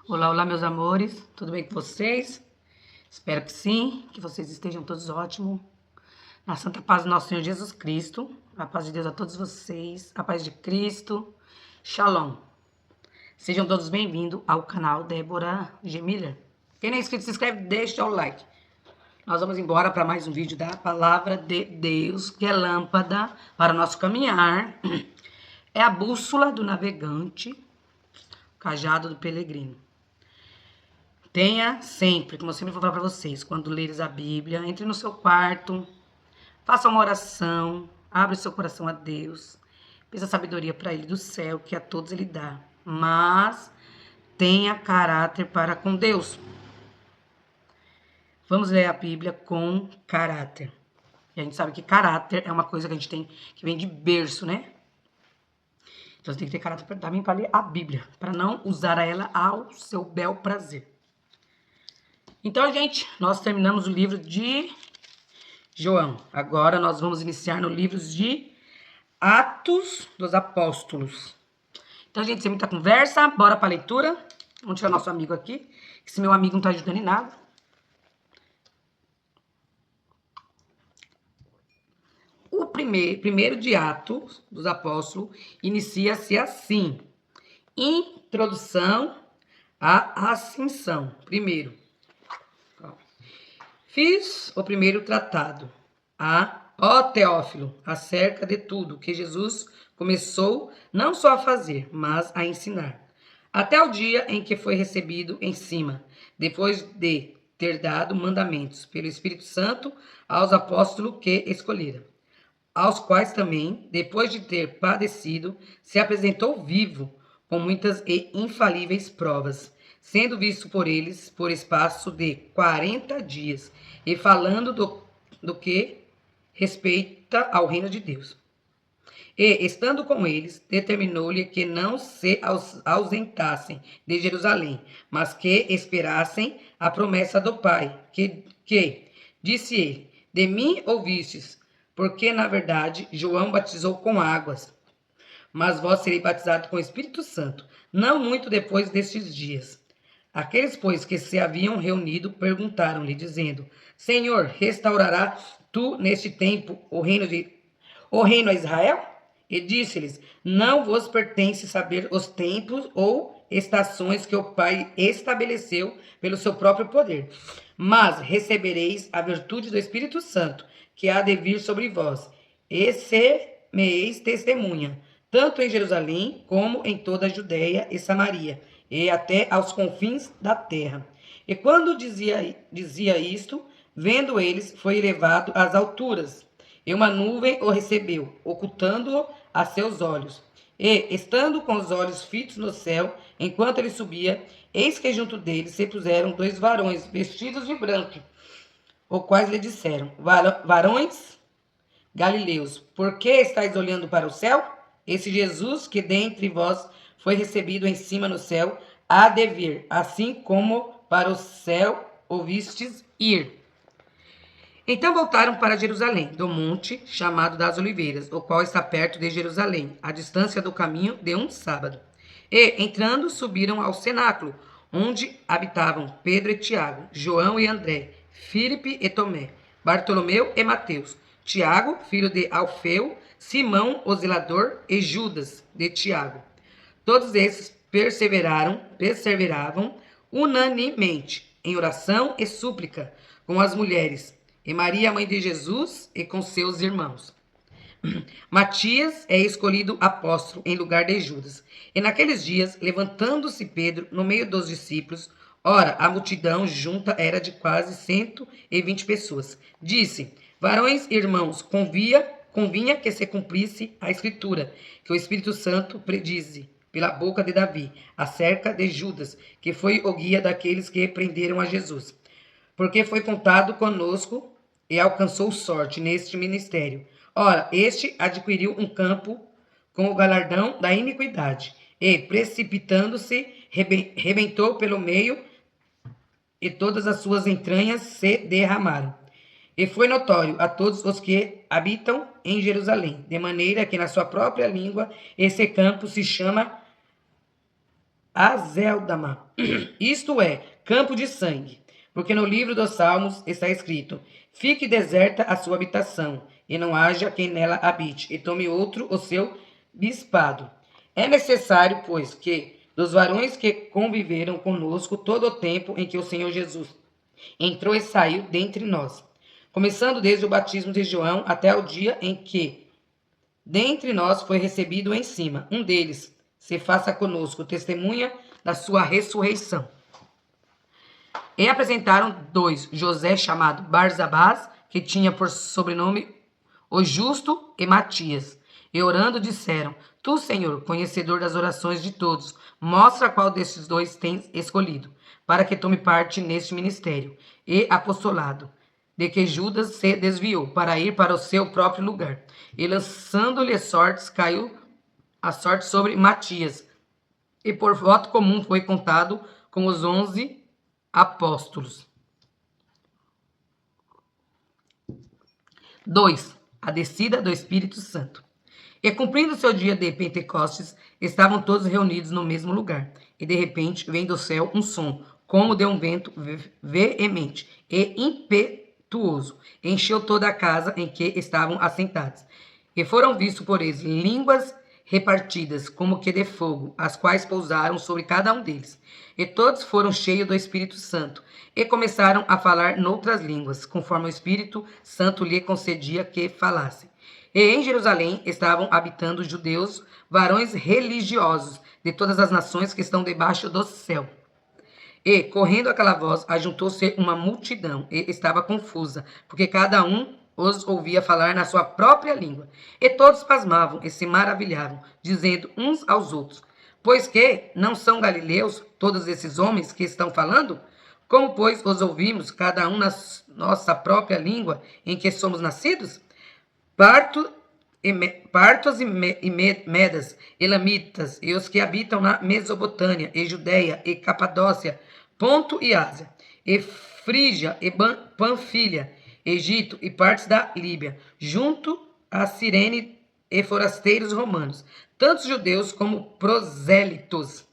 Olá, olá, meus amores, tudo bem com vocês? Espero que sim, que vocês estejam todos ótimos. Na santa paz do nosso Senhor Jesus Cristo, a paz de Deus a todos vocês, a paz de Cristo, Shalom. Sejam todos bem-vindos ao canal Débora G. Miller. Quem não é inscrito, se inscreve, deixa o like. Nós vamos embora para mais um vídeo da Palavra de Deus, que é lâmpada para o nosso caminhar. É a bússola do navegante, cajado do peregrino. Tenha sempre, como eu sempre vou falar para vocês, quando leres a Bíblia, entre no seu quarto, faça uma oração, abre seu coração a Deus, peça sabedoria para Ele do céu, que a todos Ele dá. Mas tenha caráter para com Deus. Vamos ler a Bíblia com caráter. E a gente sabe que caráter é uma coisa que a gente tem, que vem de berço, né? Então você tem que ter caráter também para ler a Bíblia, para não usar ela ao seu bel prazer. Então, gente, nós terminamos o livro de João. Agora nós vamos iniciar no livro de Atos dos Apóstolos. Então, gente, sem muita conversa, bora para a leitura. Vamos tirar nosso amigo aqui, que esse meu amigo não está ajudando em nada. O primeiro de Atos dos Apóstolos inicia-se assim. Introdução à Ascensão. Primeiro. Fiz o primeiro tratado, ó Teófilo, acerca de tudo que Jesus começou não só a fazer, mas a ensinar, até o dia em que foi recebido em cima, depois de ter dado mandamentos pelo Espírito Santo aos apóstolos que escolhera, aos quais também, depois de ter padecido, se apresentou vivo, com muitas e infalíveis provas, sendo visto por eles por espaço de 40 dias, e falando do que respeita ao reino de Deus. E, estando com eles, determinou-lhe que não se ausentassem de Jerusalém, mas que esperassem a promessa do Pai, que disse ele, de mim ouvistes, porque, na verdade, João batizou com águas, mas vós sereis batizados com o Espírito Santo, não muito depois destes dias. Aqueles, pois, que se haviam reunido, perguntaram-lhe, dizendo, Senhor, restaurará tu neste tempo o reino a Israel? E disse-lhes, não vos pertence saber os tempos ou estações que o Pai estabeleceu pelo seu próprio poder, mas recebereis a virtude do Espírito Santo, que há de vir sobre vós, e ser-me-eis testemunha, tanto em Jerusalém como em toda a Judéia e Samaria, e até aos confins da terra. E quando dizia isto, vendo eles, foi elevado às alturas, e uma nuvem o recebeu, ocultando-o a seus olhos. E, estando com os olhos fitos no céu, enquanto ele subia, eis que junto dele se puseram 2 varões, vestidos de branco, os quais lhe disseram, varões galileus, por que estáis olhando para o céu? Esse Jesus que dentre vós foi recebido em cima no céu, há de vir, assim como para o céu ouvistes ir. Então voltaram para Jerusalém, do monte chamado das Oliveiras, o qual está perto de Jerusalém, a distância do caminho de um sábado. E, entrando, subiram ao cenáculo, onde habitavam Pedro e Tiago, João e André, Filipe e Tomé, Bartolomeu e Mateus, Tiago, filho de Alfeu, Simão, o zelador, e Judas, de Tiago. Todos esses perseveravam unanimemente em oração e súplica com as mulheres, e Maria, mãe de Jesus, e com seus irmãos. Matias é escolhido apóstolo em lugar de Judas. E naqueles dias, levantando-se Pedro no meio dos discípulos, ora, a multidão junta era de quase 120 pessoas. Disse, varões e irmãos, convinha que se cumprisse a escritura, que o Espírito Santo predize pela boca de Davi, acerca de Judas, que foi o guia daqueles que prenderam a Jesus. Porque foi contado conosco e alcançou sorte neste ministério. Ora, este adquiriu um campo com o galardão da iniquidade, e, precipitando-se, rebentou pelo meio, e todas as suas entranhas se derramaram. E foi notório a todos os que habitam em Jerusalém, de maneira que na sua própria língua esse campo se chama Azeldama, isto é, campo de sangue. Porque no livro dos Salmos está escrito: fique deserta a sua habitação, e não haja quem nela habite, e tome outro o seu bispado. É necessário, pois, que dos varões que conviveram conosco todo o tempo em que o Senhor Jesus entrou e saiu dentre nós, começando desde o batismo de João até o dia em que dentre nós foi recebido em cima. Um deles se faça conosco testemunha da sua ressurreição. E apresentaram dois, José chamado Barsabás, que tinha por sobrenome o Justo, e Matias. E orando disseram: Tu, Senhor, conhecedor das orações de todos, mostra qual desses dois tens escolhido, para que tome parte neste ministério e apostolado, de que Judas se desviou para ir para o seu próprio lugar. E lançando-lhe sortes, caiu a sorte sobre Matias, e por voto comum foi contado com os 11 apóstolos. 2. A descida do Espírito Santo. E cumprindo seu dia de Pentecostes, estavam todos reunidos no mesmo lugar. E de repente vem do céu um som, como de um vento veemente e impetuoso. Encheu toda a casa em que estavam assentados. E foram vistos por eles línguas repartidas, como que de fogo, as quais pousaram sobre cada um deles. E todos foram cheios do Espírito Santo, e começaram a falar noutras línguas, conforme o Espírito Santo lhe concedia que falassem. E em Jerusalém estavam habitando judeus, varões religiosos de todas as nações que estão debaixo do céu. E, correndo aquela voz, ajuntou-se uma multidão, e estava confusa, porque cada um os ouvia falar na sua própria língua. E todos pasmavam e se maravilhavam, dizendo uns aos outros: Pois que não são galileus todos esses homens que estão falando? Como, pois, os ouvimos, cada um na nossa própria língua em que somos nascidos? Partos e medas, elamitas, e os que habitam na Mesopotâmia, e Judéia, e Capadócia, Ponto e Ásia, e Frígia, e Panfilha, Egito e partes da Líbia, junto a Cirene, e forasteiros romanos, tantos judeus como prosélitos,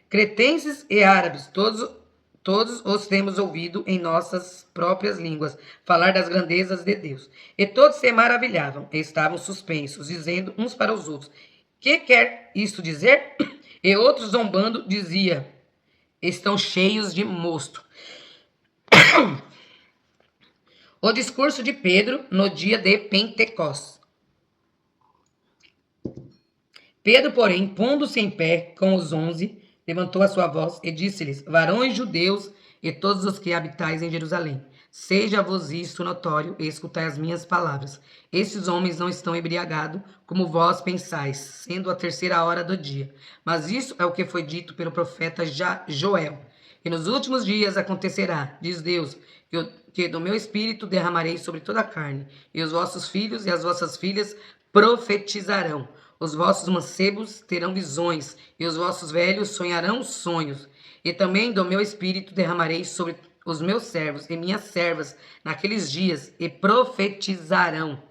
cretenses e árabes, todos os temos ouvido em nossas próprias línguas falar das grandezas de Deus. E todos se maravilhavam e estavam suspensos, dizendo uns para os outros: Que quer isto dizer? E outros, zombando, dizia: Estão cheios de mosto. O discurso de Pedro no dia de Pentecostes. Pedro, porém, pondo-se em pé com os 11, levantou a sua voz e disse-lhes: Varões judeus e todos os que habitais em Jerusalém, seja-vos isto notório e escutai as minhas palavras. Esses homens não estão embriagados, como vós pensais, sendo a 3ª hora do dia. Mas isso é o que foi dito pelo profeta Joel. E nos últimos dias acontecerá, diz Deus, que do meu espírito derramarei sobre toda a carne, e os vossos filhos e as vossas filhas profetizarão. Os vossos mancebos terão visões, e os vossos velhos sonharão sonhos. E também do meu espírito derramarei sobre os meus servos e minhas servas naqueles dias, e profetizarão.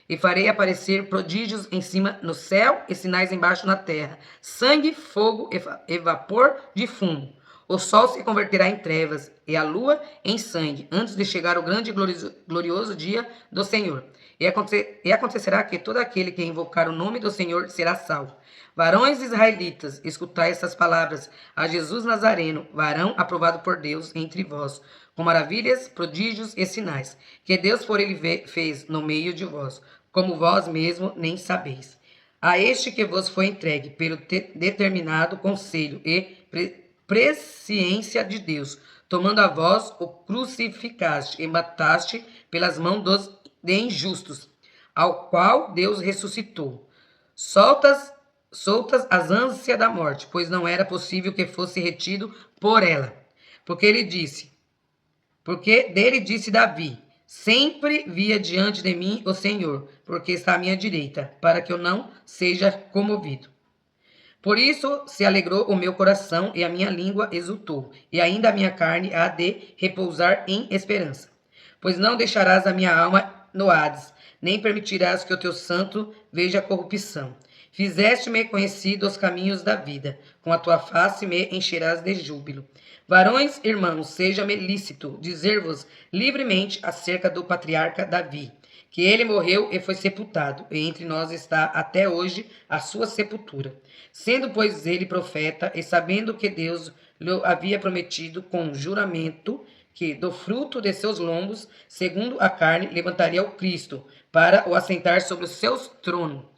E farei aparecer prodígios em cima no céu e sinais embaixo na terra, sangue, fogo e vapor de fumo. O sol se converterá em trevas e a lua em sangue, antes de chegar o grande e glorioso dia do Senhor. E acontecerá que todo aquele que invocar o nome do Senhor será salvo. Varões israelitas, escutai estas palavras: a Jesus Nazareno, varão aprovado por Deus entre vós, com maravilhas, prodígios e sinais, que Deus por ele fez no meio de vós, como vós mesmo nem sabeis. A este que vos foi entregue pelo determinado conselho e presciência de Deus, tomando a vós o crucificaste e mataste pelas mãos de injustos, ao qual Deus ressuscitou. Soltas as ânsias da morte, pois não era possível que fosse retido por ela. Porque dele disse Davi: sempre via diante de mim o Senhor, porque está à minha direita, para que eu não seja comovido. Por isso se alegrou o meu coração e a minha língua exultou, e ainda a minha carne há de repousar em esperança. Pois não deixarás a minha alma no Hades, nem permitirás que o teu santo veja corrupção. Fizeste-me conhecido os caminhos da vida, com a tua face me encherás de júbilo. Varões, irmãos, seja-me lícito dizer-vos livremente acerca do patriarca Davi, que ele morreu e foi sepultado, e entre nós está até hoje a sua sepultura. Sendo, pois, ele profeta, e sabendo que Deus lhe havia prometido com juramento que do fruto de seus lombos, segundo a carne, levantaria o Cristo, para o assentar sobre o seu trono.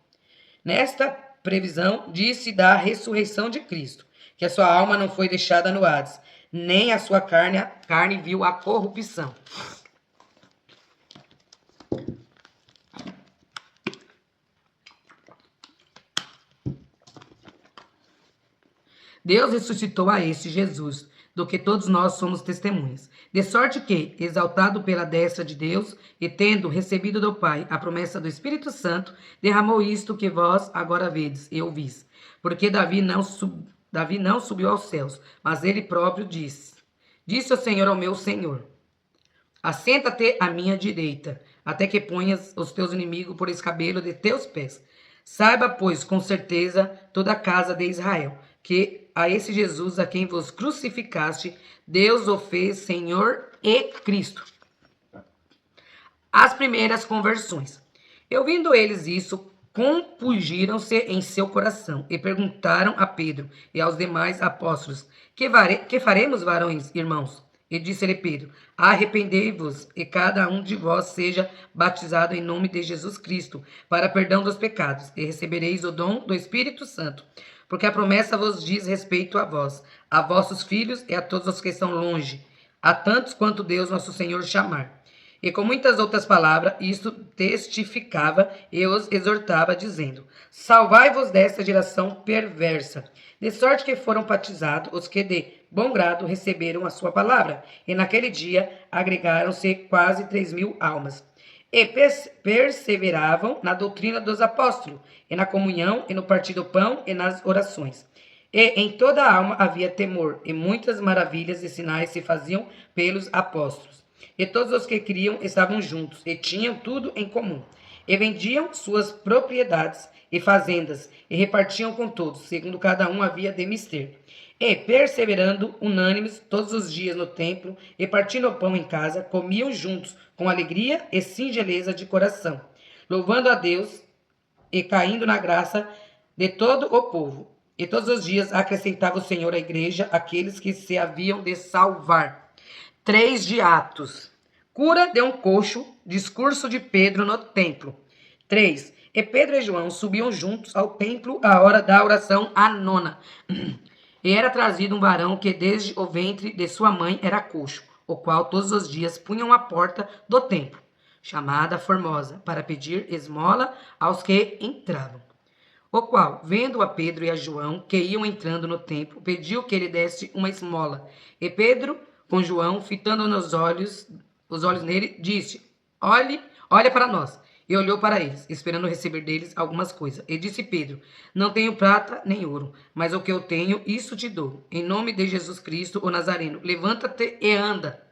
Nesta previsão, disse da ressurreição de Cristo, que a sua alma não foi deixada no Hades, nem a sua carne viu a corrupção. Deus ressuscitou a este Jesus, do que todos nós somos testemunhas. De sorte que, exaltado pela destra de Deus, e tendo recebido do Pai a promessa do Espírito Santo, derramou isto que vós agora vedes e ouvis. Porque Davi não subiu aos céus, mas ele próprio disse: Disse o Senhor ao meu Senhor: Assenta-te à minha direita, até que ponhas os teus inimigos por escabelo de teus pés. Saiba, pois, com certeza, toda a casa de Israel, que a esse Jesus a quem vos crucificaste, Deus o fez Senhor e Cristo. As primeiras conversões. E ouvindo eles isso, compungiram-se em seu coração e perguntaram a Pedro e aos demais apóstolos: Que faremos, varões, irmãos? E disse-lhe Pedro: Arrependei-vos, e cada um de vós seja batizado em nome de Jesus Cristo, para perdão dos pecados, e recebereis o dom do Espírito Santo. Porque a promessa vos diz respeito a vós, a vossos filhos e a todos os que estão longe, a tantos quanto Deus nosso Senhor chamar. E com muitas outras palavras, isto testificava e os exortava, dizendo: Salvai-vos desta geração perversa. De sorte que foram batizados os que de bom grado receberam a sua palavra. E naquele dia agregaram-se quase 3.000 almas. E perseveravam na doutrina dos apóstolos, e na comunhão, e no partir do pão, e nas orações. E em toda a alma havia temor, e muitas maravilhas e sinais se faziam pelos apóstolos. E todos os que criam estavam juntos, e tinham tudo em comum. E vendiam suas propriedades e fazendas, e repartiam com todos, segundo cada um havia de mister. E, perseverando unânimes todos os dias no templo, e partindo o pão em casa, comiam juntos, com alegria e singeleza de coração, louvando a Deus e caindo na graça de todo o povo. E todos os dias acrescentava o Senhor à igreja aqueles que se haviam de salvar. 3 de Atos. Cura de um coxo, discurso de Pedro no templo. 3. E Pedro e João subiam juntos ao templo à hora da oração à nona. E era trazido um varão que desde o ventre de sua mãe era coxo, o qual todos os dias punham à porta do templo, chamada Formosa, para pedir esmola aos que entravam. O qual, vendo a Pedro e a João, que iam entrando no templo, pediu que ele desse uma esmola. E Pedro, com João, fitando os olhos nele, disse: Olha para nós. E olhou para eles, esperando receber deles algumas coisas. E disse Pedro: Não tenho prata nem ouro, mas o que eu tenho, isso te dou. Em nome de Jesus Cristo, o Nazareno, levanta-te e anda.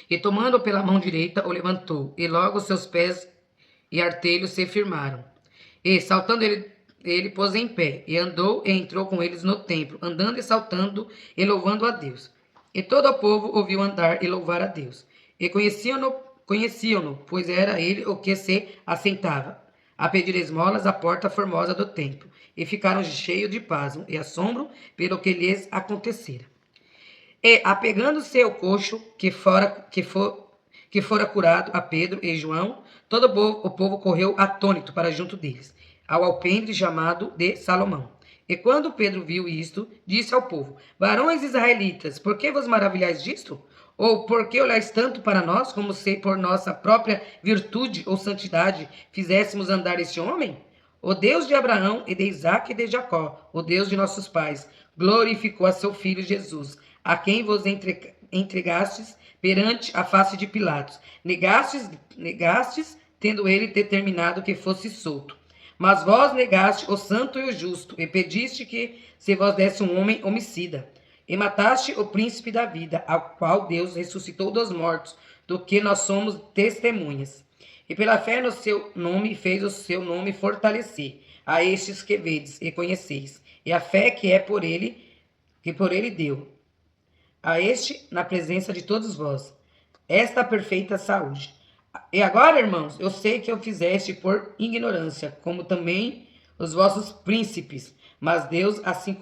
E tomando-o pela mão direita, o levantou, e logo seus pés e artelhos se firmaram. E, saltando ele pôs em pé, e andou e entrou com eles no templo, andando e saltando e louvando a Deus. E todo o povo ouviu andar e louvar a Deus. E conheciam-no, pois era ele o que se assentava a pedir esmolas à porta formosa do templo, e ficaram cheios de pasmo e assombro pelo que lhes acontecera. E, apegando-se ao coxo que fora curado a Pedro e João, todo o povo correu atônito para junto deles, ao alpendre chamado de Salomão. E quando Pedro viu isto, disse ao povo: Varões israelitas, por que vos maravilhais disto? Ou por que olhais tanto para nós, como se por nossa própria virtude ou santidade fizéssemos andar este homem? O Deus de Abraão e de Isaque e de Jacó, o Deus de nossos pais, glorificou a seu filho Jesus, a quem vos entregastes perante a face de Pilatos. Negastes, tendo ele determinado que fosse solto. Mas vós negaste o santo e o justo, e pediste que se vos desse um homem homicida. E mataste o príncipe da vida, ao qual Deus ressuscitou dos mortos, do que nós somos testemunhas. E pela fé no seu nome fez o seu nome fortalecer, a estes que vedes e conheceis, e a fé que por ele deu, a este na presença de todos vós, esta perfeita saúde. E agora, irmãos, eu sei que eu fizeste por ignorância, como também os vossos príncipes, mas Deus assim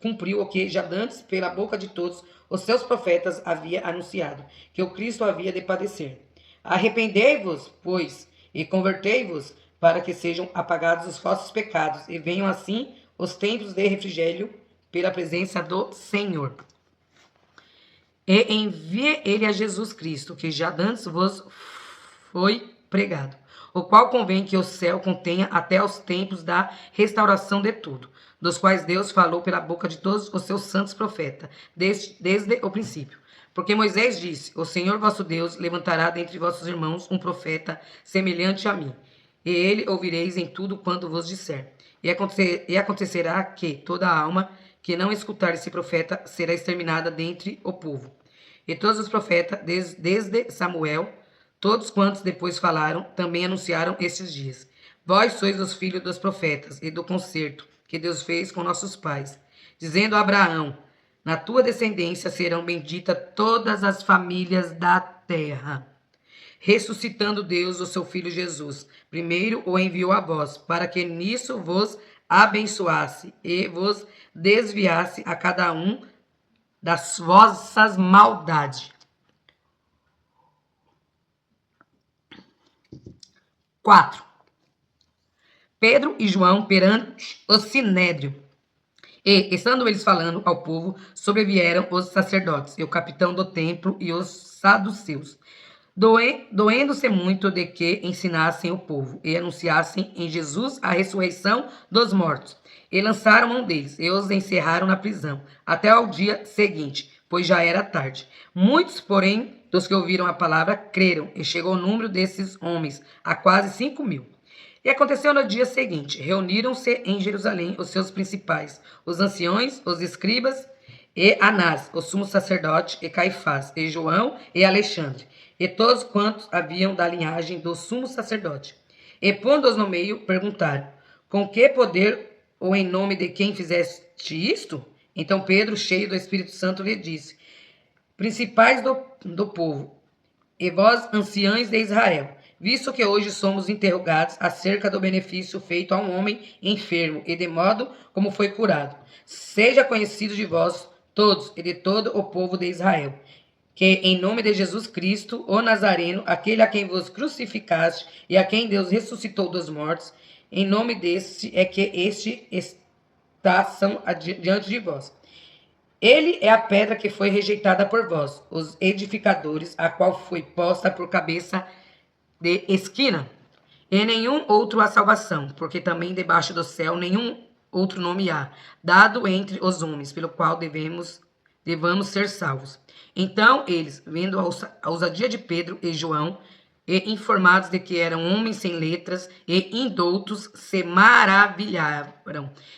cumpriu o que já dantes pela boca de todos os seus profetas havia anunciado, que o Cristo havia de padecer. Arrependei-vos, pois, e convertei-vos, para que sejam apagados os vossos pecados, e venham assim os tempos de refrigério pela presença do Senhor. E envie ele a Jesus Cristo, que já dantes vos foi pregado, o qual convém que o céu contenha até os tempos da restauração de tudo, dos quais Deus falou pela boca de todos os seus santos profetas, desde o princípio. Porque Moisés disse: o Senhor vosso Deus levantará dentre vossos irmãos um profeta semelhante a mim, e ele ouvireis em tudo quanto vos disser. E acontecerá que toda alma que não escutar esse profeta será exterminada dentre o povo. E todos os profetas, desde Samuel, todos quantos depois falaram, também anunciaram estes dias. Vós sois os filhos dos profetas e do concerto que Deus fez com nossos pais, dizendo a Abraão: na tua descendência serão benditas todas as famílias da terra. Ressuscitando Deus o seu Filho Jesus, primeiro o enviou a vós, para que nisso vos abençoasse e vos desviasse a cada um das vossas maldades. 4. Pedro e João perante o sinédrio. E, estando eles falando ao povo, sobrevieram os sacerdotes, e o capitão do templo e os saduceus, doendo-se muito de que ensinassem o povo, e anunciassem em Jesus a ressurreição dos mortos. E lançaram mão deles, e os encerraram na prisão, até ao dia seguinte, pois já era tarde. Muitos, porém, dos que ouviram a palavra, creram, e chegou o número desses homens a quase 5.000. E aconteceu no dia seguinte, reuniram-se em Jerusalém os seus principais, os anciões, os escribas, e Anás, o sumo sacerdote, e Caifás, e João, e Alexandre, e todos quantos haviam da linhagem do sumo sacerdote. E pondo-os no meio, perguntaram: com que poder ou em nome de quem fizeste isto? Então Pedro, cheio do Espírito Santo, lhe disse: principais do povo, e vós, anciães de Israel, visto que hoje somos interrogados acerca do benefício feito a um homem enfermo e de modo como foi curado, seja conhecido de vós todos e de todo o povo de Israel, que em nome de Jesus Cristo, o Nazareno, aquele a quem vos crucificaste e a quem Deus ressuscitou dos mortos, em nome deste é que este está diante de vós. Ele é a pedra que foi rejeitada por vós, os edificadores, a qual foi posta por cabeça de esquina. E nenhum outro há salvação, porque também debaixo do céu nenhum outro nome há, dado entre os homens, pelo qual devamos ser salvos. Então eles, vendo a ousadia de Pedro e João, e informados de que eram homens sem letras e indoutos, se maravilharam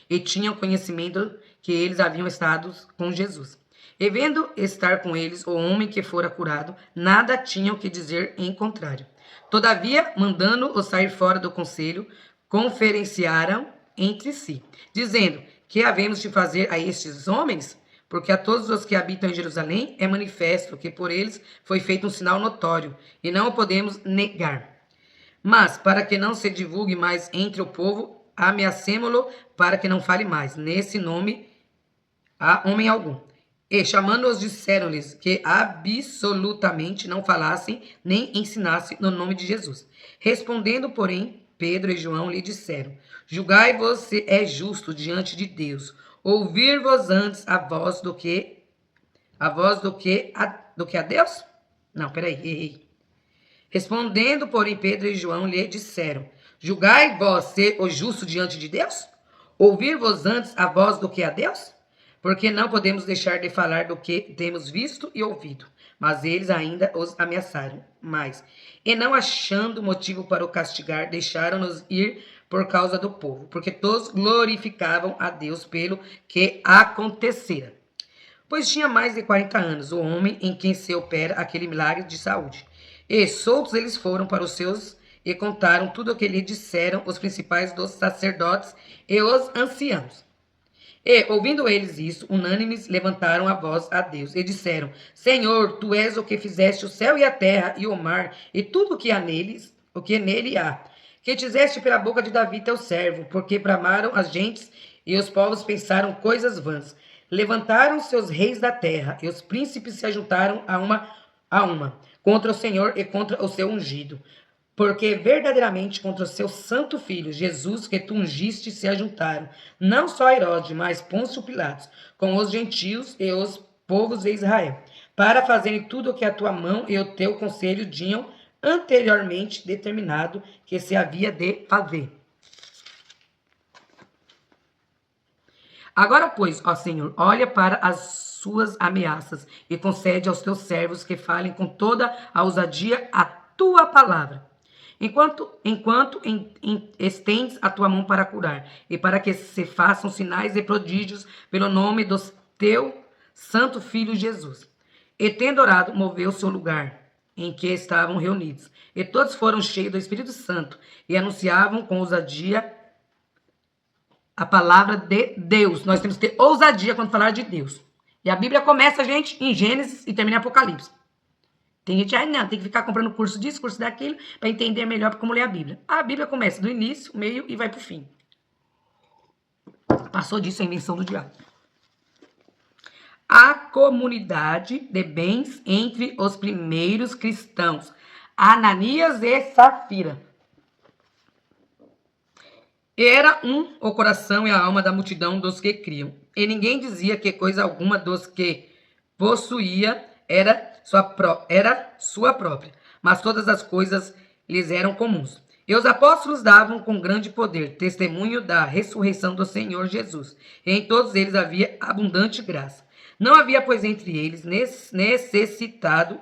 e tinham conhecimento que eles haviam estado com Jesus. E vendo estar com eles o homem que fora curado, nada tinham que dizer em contrário. Todavia, mandando-os sair fora do conselho, conferenciaram entre si, dizendo: que havemos de fazer a estes homens? Porque a todos os que habitam em Jerusalém é manifesto que por eles foi feito um sinal notório, e não o podemos negar. Mas, para que não se divulgue mais entre o povo, ameacemo-lo para que não fale mais nesse nome a homem algum. E, chamando-os, disseram-lhes que absolutamente não falassem nem ensinassem no nome de Jesus. Respondendo, porém, Pedro e João lhe disseram: julgai-vos se é justo diante de Deus ouvir-vos antes a voz do que a Deus? Não, peraí, errei. Respondendo, porém, Pedro e João lhe disseram: julgai-vos ser o justo diante de Deus? Ouvir-vos antes a voz do que a Deus? Porque não podemos deixar de falar do que temos visto e ouvido. Mas eles ainda os ameaçaram mais. E não achando motivo para o castigar, deixaram-nos ir por causa do povo, porque todos glorificavam a Deus pelo que acontecera. Pois tinha mais de 40 anos o homem em quem se opera aquele milagre de saúde. E soltos eles foram para os seus e contaram tudo o que lhe disseram os principais dos sacerdotes e os anciãos. E, ouvindo eles isso, unânimes levantaram a voz a Deus e disseram: Senhor, tu és o que fizeste o céu e a terra e o mar e tudo o que há neles, o que nele há, que dizeste pela boca de Davi teu servo, porque bramaram as gentes e os povos pensaram coisas vãs. Levantaram seus reis da terra e os príncipes se ajuntaram a uma contra o Senhor e contra o seu ungido. Porque verdadeiramente contra o seu santo filho, Jesus, que tu ungiste, se ajuntaram, não só Herodes, mas Pôncio Pilatos, com os gentios e os povos de Israel, para fazerem tudo o que a tua mão e o teu conselho tinham anteriormente determinado que se havia de fazer. Agora, pois, ó Senhor, olha para as suas ameaças e concede aos teus servos que falem com toda a ousadia a tua palavra. Enquanto estendes a tua mão para curar, e para que se façam sinais e prodígios pelo nome do teu santo filho Jesus. E tendo orado, moveu-se o lugar em que estavam reunidos. E todos foram cheios do Espírito Santo e anunciavam com ousadia a palavra de Deus. Nós temos que ter ousadia quando falar de Deus. E a Bíblia começa, gente, em Gênesis e termina em Apocalipse. Tem gente, não, tem que ficar comprando curso disso, curso daquilo, para entender melhor como ler a Bíblia. A Bíblia começa do início, meio e vai para o fim. Passou disso a invenção do diabo. A comunidade de bens entre os primeiros cristãos, Ananias e Safira. Era o coração e a alma da multidão dos que criam. E ninguém dizia que coisa alguma dos que possuía era sua própria, mas todas as coisas lhes eram comuns. E os apóstolos davam com grande poder testemunho da ressurreição do Senhor Jesus. E em todos eles havia abundante graça. Não havia, pois, entre eles necessitado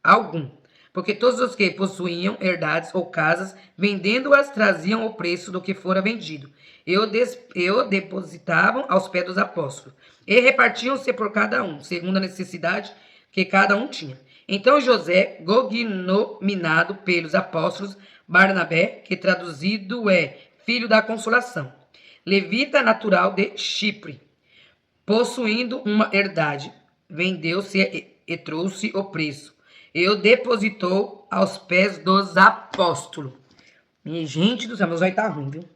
algum, porque todos os que possuíam herdades ou casas, vendendo-as, traziam o preço do que fora vendido, e o depositavam aos pés dos apóstolos, e repartiam-se por cada um, segundo a necessidade que cada um tinha. Então José, cognominado pelos apóstolos Barnabé, que traduzido é filho da consolação, levita natural de Chipre, possuindo uma herdade, vendeu-se e trouxe o preço, e o depositou aos pés dos apóstolos. Minha gente do céu, meus olhos tá ruim, viu?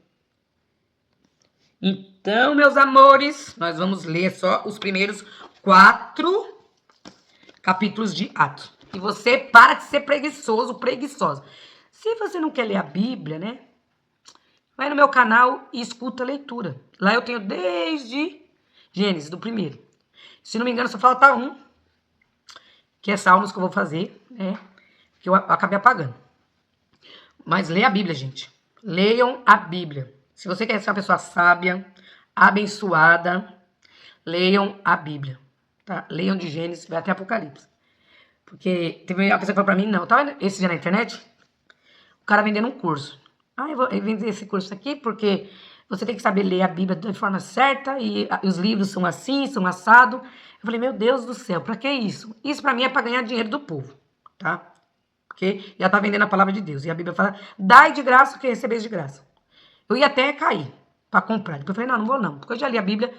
Então, meus amores, nós vamos ler só os primeiros 4 capítulos de Atos. E você para de ser preguiçoso, preguiçosa. Se você não quer ler a Bíblia, né? Vai no meu canal e escuta a leitura. Lá eu tenho desde Gênesis, do primeiro. Se não me engano, só falta um, que é Salmos que eu vou fazer, né? Que eu acabei apagando. Mas leia a Bíblia, gente. Leiam a Bíblia. Se você quer ser uma pessoa sábia, abençoada, leiam a Bíblia. Tá? Leiam de Gênesis, vai até Apocalipse. Porque teve uma pessoa que falou pra mim, não, tava esse dia na internet, o cara vendendo um curso. Eu vou vender esse curso aqui porque você tem que saber ler a Bíblia de forma certa e os livros são assim, são assado. Eu falei, meu Deus do céu, pra que isso? Isso pra mim é pra ganhar dinheiro do povo, tá? Porque já tá vendendo a palavra de Deus. E a Bíblia fala, dai de graça o que recebeis de graça. Eu ia até cair pra comprar. Depois eu falei, não vou não, porque eu já li a Bíblia.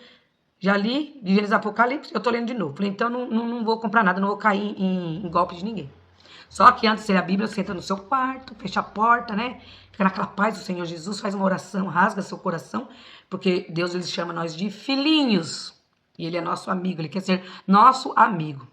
Já li de Gênesis Apocalipse, eu tô lendo de novo. Falei, então não vou comprar nada, não vou cair em golpe de ninguém. Só que antes de ler a Bíblia, você entra no seu quarto, fecha a porta, né? Fica naquela paz do Senhor Jesus, faz uma oração, rasga seu coração, porque Deus ele chama nós de filhinhos. E Ele é nosso amigo, Ele quer ser nosso amigo.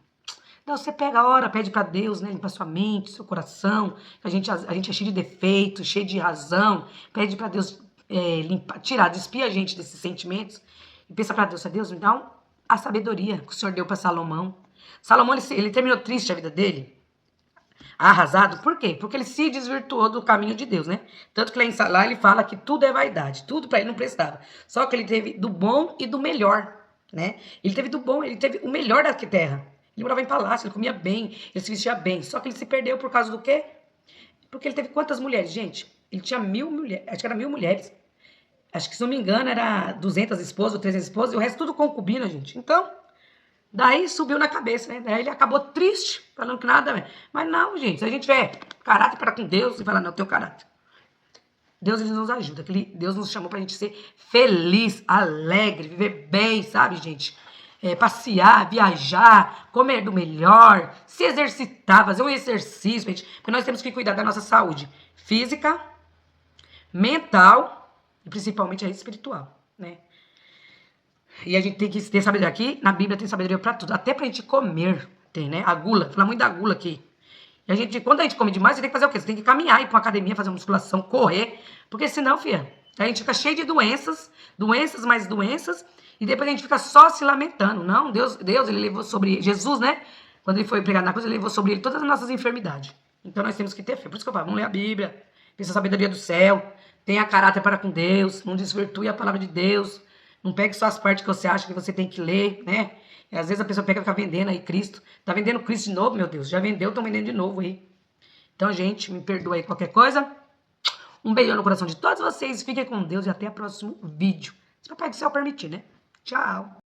Então você pega a hora, pede para Deus, né? Limpa sua mente, seu coração. A gente é cheio de defeitos, cheio de razão. Pede para Deus limpar, despir a gente desses sentimentos. E pensa para Deus, Deus me dá a sabedoria que o Senhor deu para Salomão. Salomão, ele terminou triste a vida dele, arrasado. Por quê? Porque ele se desvirtuou do caminho de Deus, né? Tanto que lá ele fala que tudo é vaidade, tudo para ele não prestava. Só que ele teve do bom e do melhor, né? Ele teve do bom, ele teve o melhor da terra. Ele morava em palácio, ele comia bem, ele se vestia bem. Só que ele se perdeu por causa do quê? Porque ele teve quantas mulheres, gente? Ele tinha 1000 mulheres, acho que era 1000 mulheres. Acho que, se não me engano, era 200 esposas ou 300 esposas, e o resto tudo concubina, gente. Então, daí subiu na cabeça, né? Daí ele acabou triste, falando que nada. Mas não, gente, se a gente tiver caráter para com Deus, e falar, não, eu tenho caráter. Deus ele nos ajuda. Deus nos chamou pra gente ser feliz, alegre, viver bem, sabe, gente? Passear, viajar, comer do melhor, se exercitar, fazer um exercício, gente. Porque nós temos que cuidar da nossa saúde física, mental e principalmente a espiritual, né? E a gente tem que ter sabedoria. Aqui na Bíblia tem sabedoria pra tudo, até pra gente comer, tem, né? A gula, fala muito da gula aqui. E quando a gente come demais, você tem que fazer o quê? Você tem que caminhar, ir pra uma academia, fazer uma musculação, correr. Porque senão, filha, a gente fica cheio de doenças, doenças mais doenças, e depois a gente fica só se lamentando. Não, Deus ele levou sobre Jesus, né? Quando ele foi pregado na cruz, ele levou sobre ele todas as nossas enfermidades. Então nós temos que ter fé. Por isso que eu falo, vamos ler a Bíblia, pensa a sabedoria do céu, tenha caráter para com Deus, não desvirtue a palavra de Deus, não pegue só as partes que você acha que você tem que ler, né? E às vezes a pessoa pega e fica vendendo aí Cristo. Tá vendendo Cristo de novo, meu Deus. Já vendeu, estão vendendo de novo aí. Então, gente, me perdoa aí qualquer coisa. Um beijão no coração de todos vocês. Fiquem com Deus e até o próximo vídeo. Se o Papai do Céu permitir, né? Tchau.